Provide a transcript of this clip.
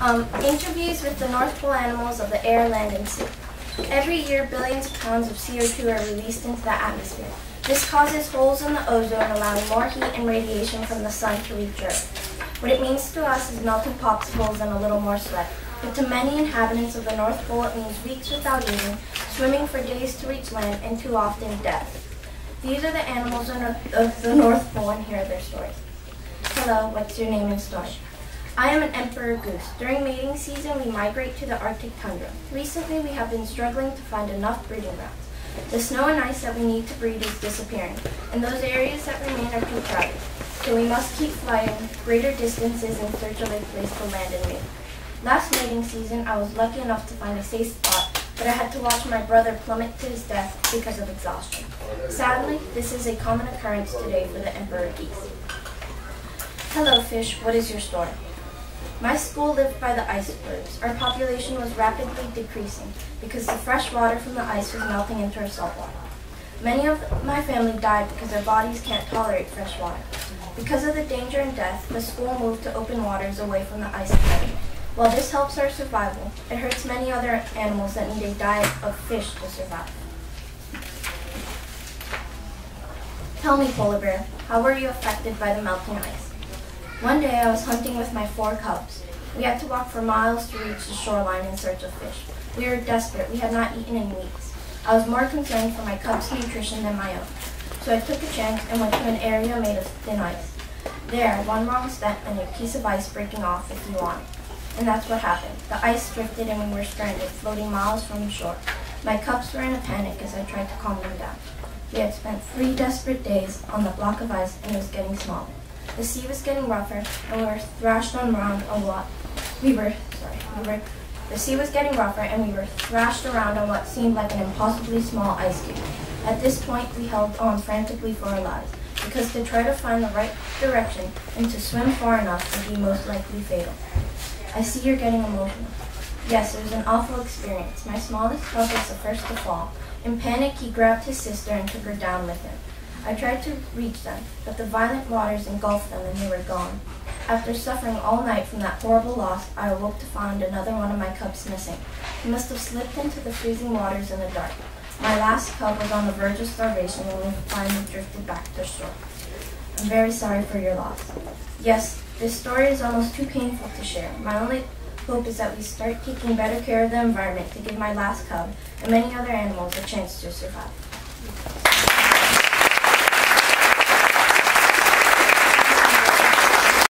Interviews with the North Pole animals of the air, land, and sea. Every year, billions of pounds of CO2 are released into the atmosphere. This causes holes in the ozone, allowing more heat and radiation from the sun to reach Earth. What it means to us is melting popsicles and a little more sweat. But to many inhabitants of the North Pole, it means weeks without eating, swimming for days to reach land, and too often death. These are the animals of the North Pole, and here are their stories. Hello, what's your name and story? I am an emperor goose. During mating season, we migrate to the Arctic tundra. Recently, we have been struggling to find enough breeding grounds. The snow and ice that we need to breed is disappearing, and those areas that remain are too crowded. So we must keep flying greater distances in search of a place to land and mate. Last mating season, I was lucky enough to find a safe spot, but I had to watch my brother plummet to his death because of exhaustion. Sadly, this is a common occurrence today for the emperor geese. Hello, fish. What is your story? My school lived by the icebergs. Our population was rapidly decreasing because the fresh water from the ice was melting into our salt water. Many of my family died because their bodies can't tolerate fresh water. Because of the danger and death, the school moved to open waters away from the ice planet. While this helps our survival, it hurts many other animals that need a diet of fish to survive. Tell me, polar bear, how were you affected by the melting ice? One day I was hunting with my 4 cubs. We had to walk for miles to reach the shoreline in search of fish. We were desperate. We had not eaten in weeks. I was more concerned for my cubs' nutrition than my own. So I took a chance and went to an area made of thin ice. There, one wrong step and a piece of ice breaking off if you want. And that's what happened. The ice drifted and we were stranded, floating miles from the shore. My cubs were in a panic as I tried to calm them down. We had spent 3 desperate days on the block of ice and it was getting smaller. The sea was getting rougher, and we were thrashed around on what The sea was getting rougher, and we were thrashed around on what seemed like an impossibly small ice cube. At this point, we held on frantically for our lives, because to try to find the right direction and to swim far enough would be most likely fatal. I see you're getting emotional. Yes, it was an awful experience. My smallest cub was the first to fall. In panic, he grabbed his sister and took her down with him. I tried to reach them, but the violent waters engulfed them and they were gone. After suffering all night from that horrible loss, I awoke to find another one of my cubs missing. He must have slipped into the freezing waters in the dark. My last cub was on the verge of starvation when we finally drifted back to shore. I'm very sorry for your loss. Yes, this story is almost too painful to share. My only hope is that we start taking better care of the environment to give my last cub and many other animals a chance to survive.